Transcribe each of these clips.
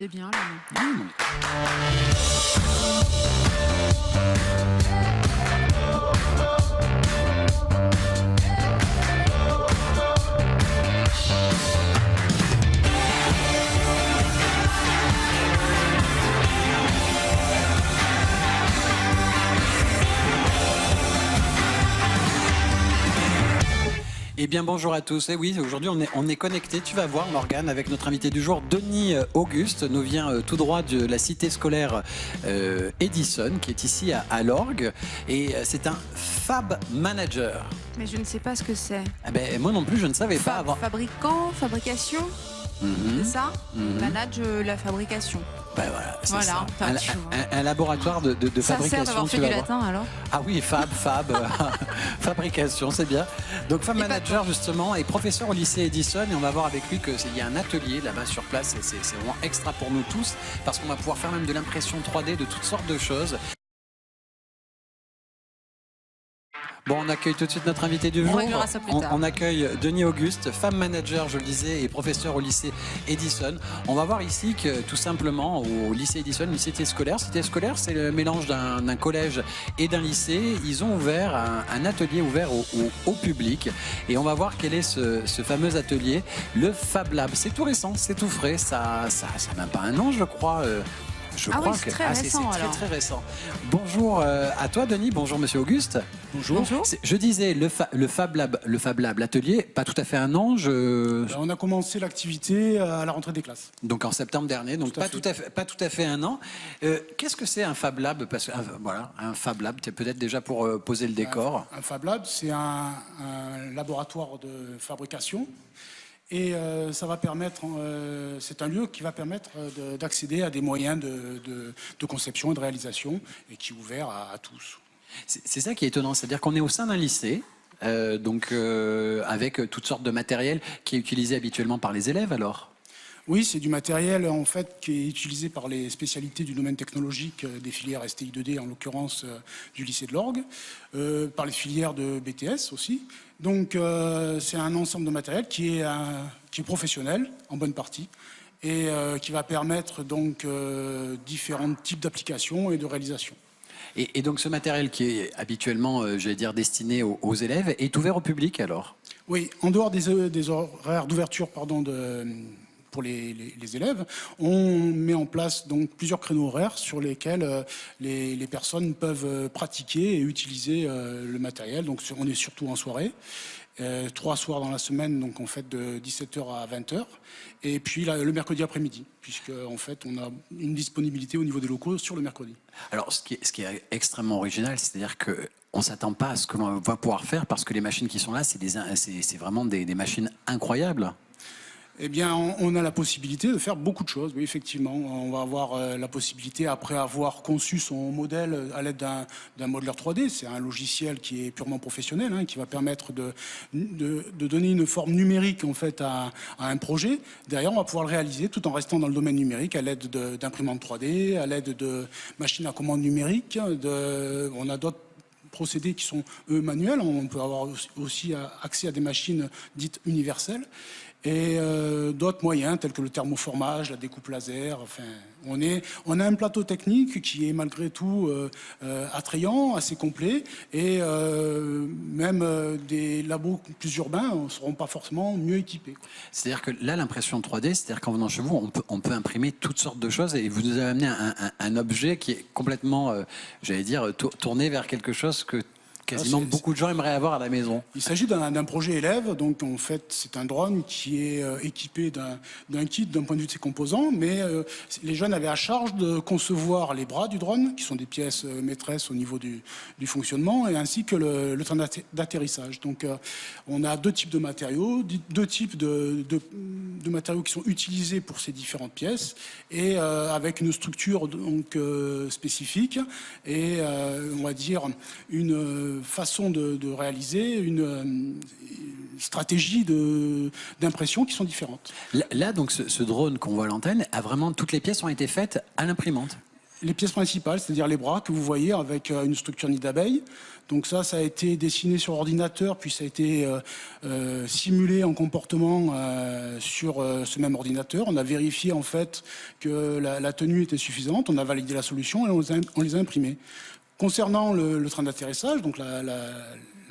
C'est bien, là. Eh bien bonjour à tous, et oui aujourd'hui on est connecté, tu vas voir Morgane, avec notre invité du jour Denis Auguste, nous vient tout droit de la cité scolaire Edison qui est ici à l'Orgue, et c'est un Fab Manager. Mais je ne sais pas ce que c'est. Eh ben, moi non plus je ne savais pas avant. Fabricant, fabrication, c'est ça. Manage la fabrication. Ben voilà, c'est Voilà, ça. Un laboratoire de Ça fabrication. sert d'avoir fait tu du vas voir. latin alors. Ah oui, Fab, fabrication, c'est bien. Donc Fab Et pas Manager justement est professeur au lycée Edison, et on va voir avec lui qu'il y a un atelier là-bas sur place, et c'est vraiment extra pour nous tous parce qu'on va pouvoir faire même de l'impression 3D de toutes sortes de choses. Bon, on accueille tout de suite notre invité du jour. On réglera ça plus tard. On accueille Denis Auguste, Fab Manager, je le disais, et professeur au lycée Edison. On va voir ici que tout simplement au lycée Edison, une cité scolaire. Cité scolaire, c'est le mélange d'un collège et d'un lycée. Ils ont ouvert un atelier ouvert au public, et on va voir quel est ce fameux atelier, le Fab Lab. C'est tout récent, c'est tout frais. Ça n'a même pas un an, je crois. Je crois oui, c'est que très récent, c'est alors. très récent. Bonjour à toi Denis, bonjour Monsieur Auguste. Bonjour. Je disais le Fab Lab, l'atelier, pas tout à fait un an. On a commencé l'activité à la rentrée des classes. Donc en septembre dernier, donc Tout à pas tout à fait un an. Qu'est-ce que c'est un Fab Lab? Parce que voilà, un Fab Lab, c'est peut-être déjà pour poser le décor. Un Fab Lab, c'est un laboratoire de fabrication. Et ça va permettre, c'est un lieu qui va permettre d'accéder à des moyens de conception et de réalisation, et qui est ouvert à tous. C'est ça qui est étonnant, c'est-à-dire qu'on est au sein d'un lycée, avec toutes sortes de matériel qui est utilisé habituellement par les élèves alors. Oui, c'est du matériel en fait qui est utilisé par les spécialités du domaine technologique des filières STI 2D, en l'occurrence du lycée de l'Orgue, par les filières de BTS aussi. Donc c'est un ensemble de matériel qui est professionnel en bonne partie, et qui va permettre donc différents types d'applications et de réalisations. Et donc ce matériel qui est habituellement, j'allais dire, destiné aux élèves, est ouvert au public alors? Oui, en dehors des horaires d'ouverture pour les élèves, on met en place donc plusieurs créneaux horaires sur lesquels les personnes peuvent pratiquer et utiliser le matériel. Donc on est surtout en soirée, 3 soirs dans la semaine, donc en fait de 17h à 20h, et puis le mercredi après-midi, puisque en fait on a une disponibilité au niveau des locaux sur le mercredi. Alors ce qui est extrêmement original, c'est-à-dire que on s'attend pas à ce que l'on va pouvoir faire, parce que les machines qui sont là, c'est vraiment des machines incroyables. Eh bien, on a la possibilité de faire beaucoup de choses, oui, effectivement. On va avoir la possibilité, après avoir conçu son modèle à l'aide d'un modeleur 3D, c'est un logiciel qui est purement professionnel, qui va permettre de donner une forme numérique en fait à un projet. Derrière, on va pouvoir le réaliser tout en restant dans le domaine numérique, à l'aide d'imprimantes 3D, à l'aide de machines à commande numérique. On a d'autres procédés qui sont, eux, manuels. On peut avoir aussi accès à des machines dites universelles, et d'autres moyens tels que le thermoformage, la découpe laser. Enfin, on a un plateau technique qui est malgré tout attrayant, assez complet, et même des labos plus urbains ne seront pas forcément mieux équipés. C'est-à-dire que là, l'impression 3D, c'est-à-dire qu'en venant chez vous, on peut imprimer toutes sortes de choses, et vous nous avez amené un objet qui est complètement, j'allais dire, tourné vers quelque chose que quasiment beaucoup de gens aimeraient avoir à la maison. Il s'agit d'un projet élève, donc en fait c'est un drone qui est équipé d'un kit d'un point de vue de ses composants, mais les jeunes avaient à charge de concevoir les bras du drone, qui sont des pièces maîtresses au niveau du fonctionnement, et ainsi que le train d'atterrissage. Donc on a deux types de matériaux, deux types de matériaux qui sont utilisés pour ces différentes pièces, et avec une structure donc spécifique, et on va dire une façon de réaliser, une stratégie d'impression qui sont différentes. Là donc ce drone qu'on voit à l'antenne, a vraiment, toutes les pièces ont été faites à l'imprimante. Les pièces principales, c'est-à-dire les bras que vous voyez avec une structure nid d'abeille. Donc ça a été dessiné sur ordinateur, puis ça a été simulé en comportement sur ce même ordinateur. On a vérifié en fait que la tenue était suffisante, on a validé la solution et on les a imprimés. Concernant le train d'atterrissage, donc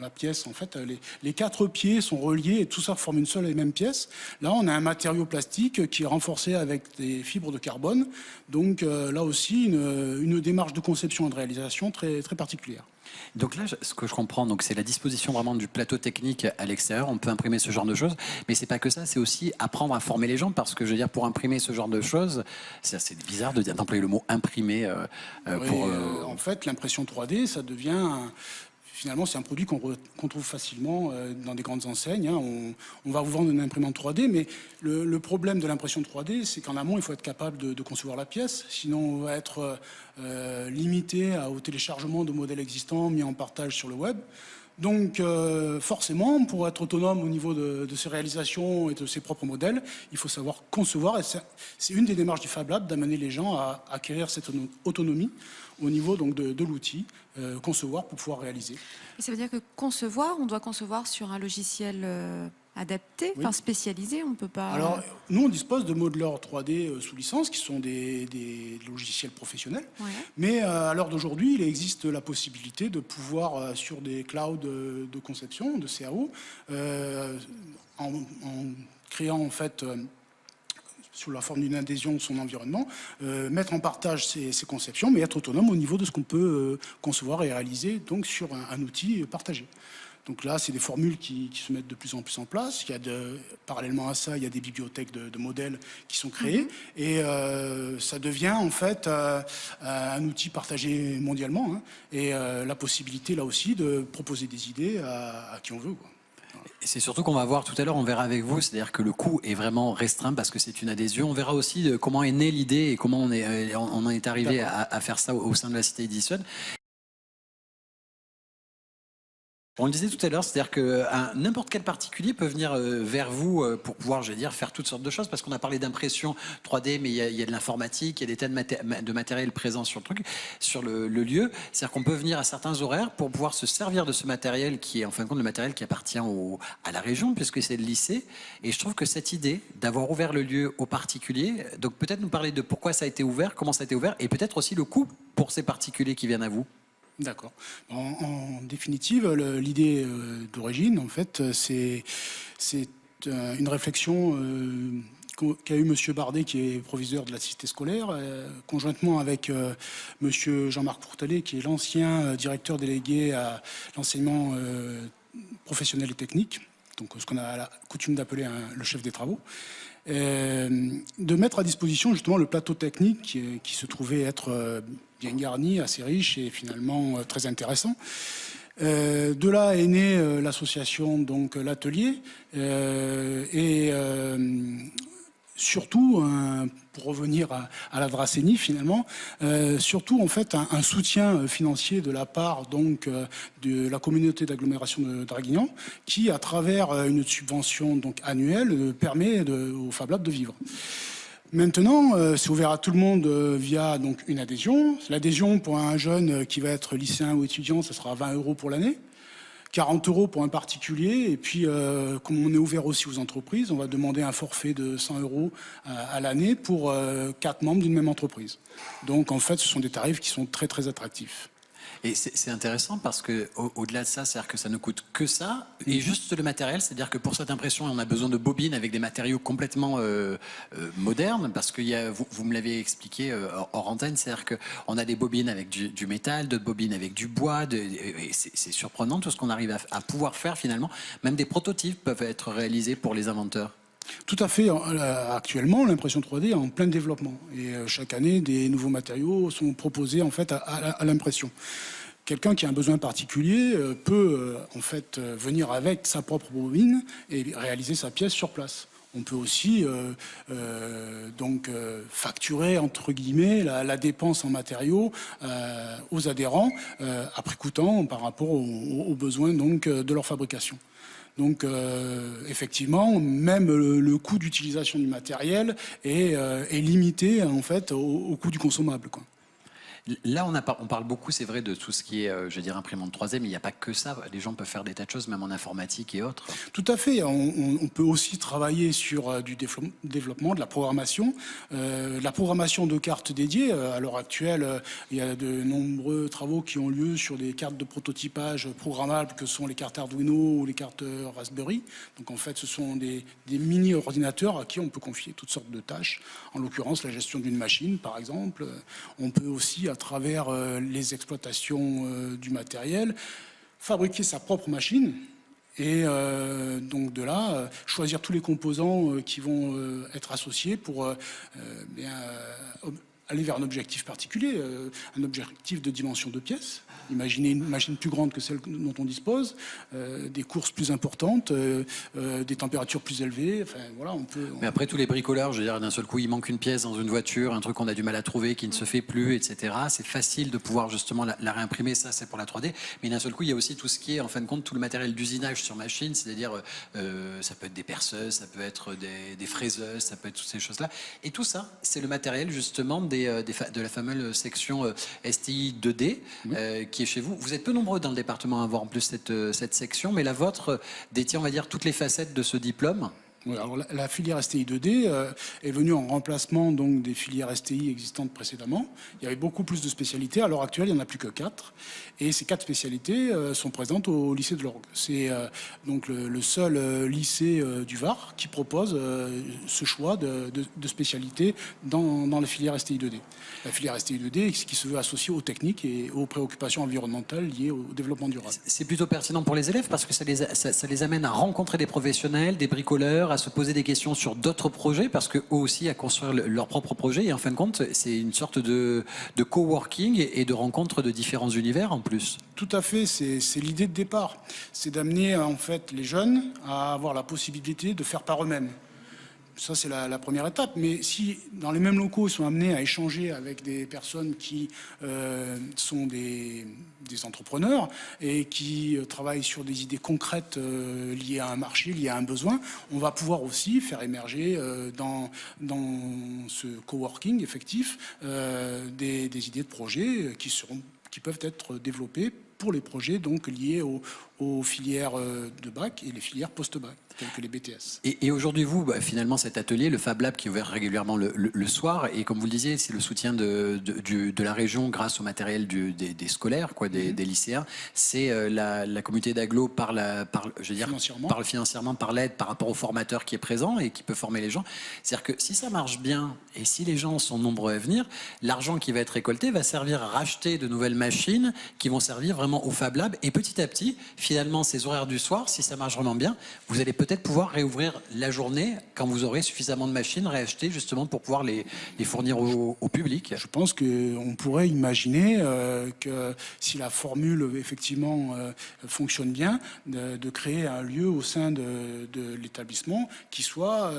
la pièce, en fait, les 4 pieds sont reliés et tout ça forme une seule et même pièce. Là, on a un matériau plastique qui est renforcé avec des fibres de carbone. Donc là aussi, une démarche de conception et de réalisation très, très particulière. Donc là, ce que je comprends, donc c'est la disposition vraiment du plateau technique à l'extérieur. On peut imprimer ce genre de choses, mais c'est pas que ça. C'est aussi apprendre à former les gens, parce que je veux dire, pour imprimer ce genre de choses, c'est bizarre d'employer le mot imprimer. En fait, l'impression 3D, ça devient finalement, c'est un produit qu'on trouve facilement dans des grandes enseignes. On va vous vendre une imprimante 3D, mais le problème de l'impression 3D, c'est qu'en amont, il faut être capable de concevoir la pièce. Sinon, on va être limité au téléchargement de modèles existants mis en partage sur le web. Donc, forcément, pour être autonome au niveau de ses réalisations et de ses propres modèles, il faut savoir concevoir. Et c'est une des démarches du Fab Lab d'amener les gens à acquérir cette autonomie au niveau donc de l'outil, concevoir pour pouvoir réaliser. Et ça veut dire que concevoir, on doit concevoir sur un logiciel adapté, enfin spécialisé, on ne peut pas... Alors, nous, on dispose de modeleurs 3D sous licence, qui sont des logiciels professionnels. Ouais. Mais à l'heure d'aujourd'hui, il existe la possibilité de pouvoir, sur des clouds de conception, de CAO, en créant en fait... sous la forme d'une adhésion de son environnement, mettre en partage ses conceptions, mais être autonome au niveau de ce qu'on peut concevoir et réaliser donc sur un outil partagé. Donc là, c'est des formules qui se mettent de plus en plus en place. Parallèlement à ça, il y a des bibliothèques de modèles qui sont créées. Et ça devient en fait un outil partagé mondialement. Hein, et la possibilité, là aussi, de proposer des idées à qui on veut, quoi. C'est surtout qu'on va voir tout à l'heure, on verra avec vous, c'est-à-dire que le coût est vraiment restreint parce que c'est une adhésion. On verra aussi comment est née l'idée et comment on en est arrivé à faire ça au sein de la Cité Edison. On le disait tout à l'heure, c'est-à-dire que n'importe quel particulier peut venir vers vous pour pouvoir, je veux dire, faire toutes sortes de choses, parce qu'on a parlé d'impression 3D, mais il y a de l'informatique, il y a des tas de matériel présent sur le truc, sur le lieu. C'est-à-dire qu'on peut venir à certains horaires pour pouvoir se servir de ce matériel qui est en fin de compte le matériel qui appartient à la région, puisque c'est le lycée. Et je trouve que cette idée d'avoir ouvert le lieu aux particuliers, donc peut-être nous parler de pourquoi ça a été ouvert, comment ça a été ouvert, et peut-être aussi le coût pour ces particuliers qui viennent à vous. D'accord. En définitive, l'idée d'origine, en fait, c'est une réflexion qu'a eu M. Bardet, qui est proviseur de la cité scolaire, conjointement avec M. Jean-Marc Pourtalet, qui est l'ancien directeur délégué à l'enseignement professionnel et technique, donc ce qu'on a la coutume d'appeler le chef des travaux. De mettre à disposition justement le plateau technique qui se trouvait être bien garni, assez riche et finalement très intéressant. De là est née l'association, donc l'atelier, et surtout, pour revenir à la Dracénie finalement, surtout en fait un soutien financier de la part donc de la communauté d'agglomération de Draguignan, qui à travers une subvention donc annuelle permet au Fab Lab de vivre. Maintenant, c'est ouvert à tout le monde via donc une adhésion. L'adhésion pour un jeune qui va être lycéen ou étudiant, ça sera 20 € pour l'année. 40 € pour un particulier, et puis comme on est ouvert aussi aux entreprises, on va demander un forfait de 100 € à l'année pour 4 membres d'une même entreprise. Donc en fait, ce sont des tarifs qui sont très très attractifs. Et c'est intéressant parce que au-delà de ça, c'est-à-dire que ça ne coûte que ça et juste le matériel, c'est-à-dire que pour cette impression, on a besoin de bobines avec des matériaux complètement modernes, parce que vous me l'avez expliqué hors antenne, c'est-à-dire qu'on a des bobines avec du métal, d'autres bobines avec du bois, et c'est surprenant tout ce qu'on arrive à pouvoir faire finalement. Même des prototypes peuvent être réalisés pour les inventeurs. Tout à fait. Actuellement, l'impression 3D est en plein développement. Et chaque année, des nouveaux matériaux sont proposés en fait à l'impression. Quelqu'un qui a un besoin particulier peut en fait venir avec sa propre bobine et réaliser sa pièce sur place. On peut aussi donc facturer entre guillemets la dépense en matériaux aux adhérents à prix coûtant par rapport aux besoins donc de leur fabrication. Donc effectivement, même le coût d'utilisation du matériel est limité en fait au coût du consommable, quoi. Là, on parle beaucoup, c'est vrai, de tout ce qui est, je veux dire, imprimante 3D, mais il n'y a pas que ça. Les gens peuvent faire des tas de choses, même en informatique et autres. Tout à fait. On peut aussi travailler sur du développement, de la programmation. La programmation de cartes dédiées, à l'heure actuelle, il y a de nombreux travaux qui ont lieu sur des cartes de prototypage programmables que sont les cartes Arduino ou les cartes Raspberry. Donc en fait, ce sont des mini-ordinateurs à qui on peut confier toutes sortes de tâches. En l'occurrence, la gestion d'une machine, par exemple. On peut aussi, à travers les exploitations du matériel, fabriquer sa propre machine et donc de là, choisir tous les composants qui vont être associés pour aller vers un objectif particulier, un objectif de dimension de pièces. Imaginez une machine plus grande que celle dont on dispose, des courses plus importantes, des températures plus élevées. Enfin, voilà, Mais après, tous les bricoleurs, je veux dire, d'un seul coup, il manque une pièce dans une voiture, un truc qu'on a du mal à trouver, qui ne se fait plus, etc. C'est facile de pouvoir justement la réimprimer, ça c'est pour la 3D. Mais d'un seul coup, il y a aussi tout ce qui est, en fin de compte, tout le matériel d'usinage sur machine, c'est-à-dire, ça peut être des perceuses, ça peut être des fraiseuses, ça peut être toutes ces choses-là. Et tout ça, c'est le matériel justement de la fameuse section STI 2D, qui est chez vous. Vous êtes peu nombreux dans le département à avoir en plus cette section, mais la vôtre détient, on va dire, toutes les facettes de ce diplôme. Oui, alors la filière STI 2D est venue en remplacement donc des filières STI existantes précédemment. Il y avait beaucoup plus de spécialités. À l'heure actuelle, il n'y en a plus que 4. Et ces 4 spécialités sont présentes au lycée de l'Orgue. C'est donc le seul lycée du Var qui propose ce choix de spécialités dans la filière STI 2D. La filière STI 2D qui se veut associée aux techniques et aux préoccupations environnementales liées au développement durable. C'est plutôt pertinent pour les élèves parce que ça les amène à rencontrer des professionnels, des bricoleurs, à se poser des questions sur d'autres projets parce qu'eux aussi à construire leurs propres projets. Et en fin de compte, c'est une sorte de coworking et de rencontre de différents univers en plus. Tout à fait, c'est l'idée de départ. C'est d'amener en fait les jeunes à avoir la possibilité de faire par eux-mêmes. Ça, c'est la première étape. Mais si, dans les mêmes locaux, ils sont amenés à échanger avec des personnes qui sont des entrepreneurs et qui travaillent sur des idées concrètes liées à un marché, liées à un besoin, on va pouvoir aussi faire émerger dans ce coworking effectif des idées de projets qui peuvent être développées pour les projets donc liés aux filières de bac et les filières post-bac, telles que les BTS. Et aujourd'hui, vous, finalement, cet atelier, le Fab Lab qui est ouvert régulièrement le soir, et comme vous le disiez, c'est le soutien de la région grâce au matériel des scolaires, des lycéens. C'est la communauté d'agglo financièrement, par l'aide, par rapport au formateur qui est présent et qui peut former les gens. C'est-à-dire que si ça marche bien et si les gens sont nombreux à venir, l'argent qui va être récolté va servir à racheter de nouvelles machines qui vont servir vraiment au Fab Lab. Et petit à petit, finalement, ces horaires du soir, si ça marche vraiment bien, vous allez peut-être pouvoir réouvrir la journée quand vous aurez suffisamment de machines réachetées justement pour pouvoir les fournir au public. Je pense qu'on pourrait imaginer que si la formule effectivement fonctionne bien, de créer un lieu au sein de l'établissement qui soit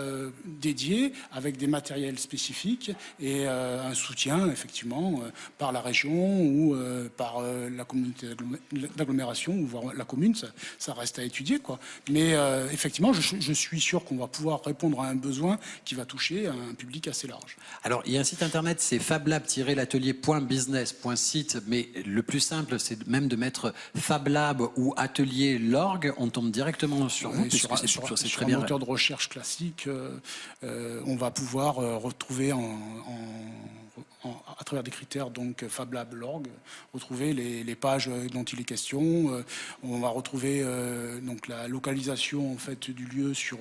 dédié avec des matériels spécifiques et un soutien effectivement par la région ou par la communauté d'agglomération ou voire la commune, ça reste à étudier quoi. Mais effectivement, je suis sûr qu'on va pouvoir répondre à un besoin qui va toucher un public assez large. Alors, il y a un site internet, c'est fablab-l'atelier.business.site, mais le plus simple, c'est même de mettre Fablab ou Atelier l'orgue, on tombe directement sur vous, sur un moteur de recherche classique, on va pouvoir retrouver à travers des critères donc Fab Lab l'org, retrouver les pages dont il est question. On va retrouver donc la localisation en fait du lieu sur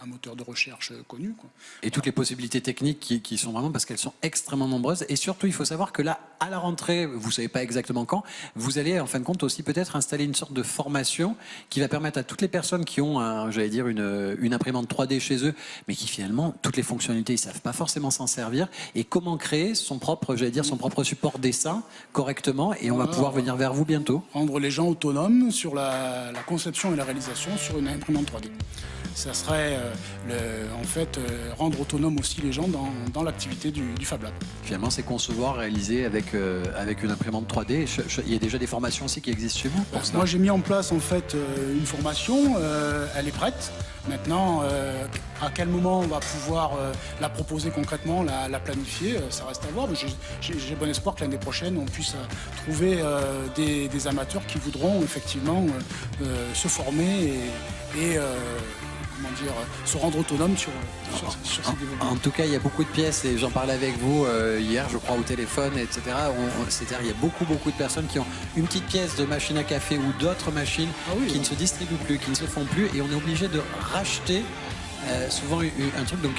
un moteur de recherche connu, quoi. Et toutes les possibilités techniques qui sont vraiment, parce qu'elles sont extrêmement nombreuses. Et surtout, il faut savoir que là, à la rentrée, vous savez pas exactement quand, vous allez en fin de compte aussi peut-être installer une sorte de formation qui va permettre à toutes les personnes qui ont une imprimante 3D chez eux, mais qui finalement toutes les fonctionnalités ils savent pas forcément s'en servir, et comment créer son propre support dessin correctement, et on va pouvoir venir vers vous bientôt. Rendre les gens autonomes sur la conception et la réalisation sur une imprimante 3D. Ça serait rendre autonome aussi les gens dans l'activité du Fab Lab. Finalement, c'est concevoir, réaliser avec une imprimante 3D. Il y a déjà des formations aussi qui existent chez vous pour ça. Moi, j'ai mis en place en fait une formation. Elle est prête. Maintenant, À quel moment on va pouvoir la proposer concrètement, la planifier, ça reste à voir. Mais j'ai bon espoir que l'année prochaine, on puisse trouver des amateurs qui voudront effectivement se former et comment dire, se rendre autonome sur ces développements. En tout cas, il y a beaucoup de pièces et j'en parlais avec vous hier, je crois, au téléphone, etc. C'est-à-dire, il y a beaucoup de personnes qui ont une petite pièce de machine à café ou d'autres machines qui ne se distribuent plus, qui ne se font plus et on est obligé de racheter souvent un truc. Donc,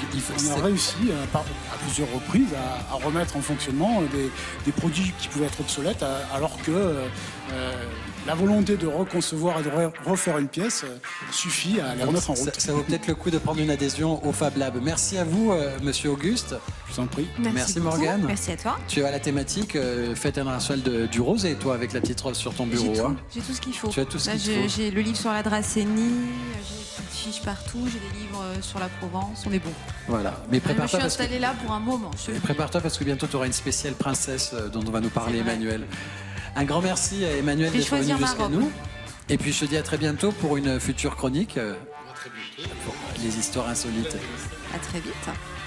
on a réussi à plusieurs reprises à remettre en fonctionnement des produits qui pouvaient être obsolètes alors que la volonté de reconcevoir et de refaire une pièce suffit à les remettre en route. Ça vaut peut-être le coup de prendre une adhésion au Fab Lab. Merci à vous, monsieur Auguste. Je vous en prie. Merci Morgane. Merci à toi. Tu as la thématique fête internationale du rosé, toi, avec la petite rose sur ton bureau. J'ai tout ce qu'il faut. Tu as tout ce qu'il faut. J'ai le livre sur la Dracénie, j'ai des petites fiches partout, j'ai des livres sur la Provence, on est bon. Voilà. Mais Je me prépare-toi suis parce que... installée là pour un moment. Prépare-toi parce que bientôt tu auras une spéciale princesse dont on va nous parler, Emmanuel. Un grand merci à Emmanuel d'être venu jusqu'à nous. Et puis je te dis à très bientôt pour une future chronique. Pour les histoires insolites. À très vite.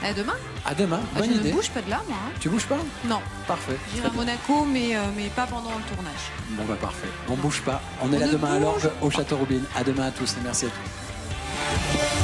À demain. À demain. Bonne je idée. ne bouge pas de là, moi. Tu bouges pas? Non. Parfait. J'irai à Monaco, mais pas pendant le tournage. Bon bah parfait. On bouge pas. On est là demain à l'orgue au Château Roubine. À demain à tous et merci à tous.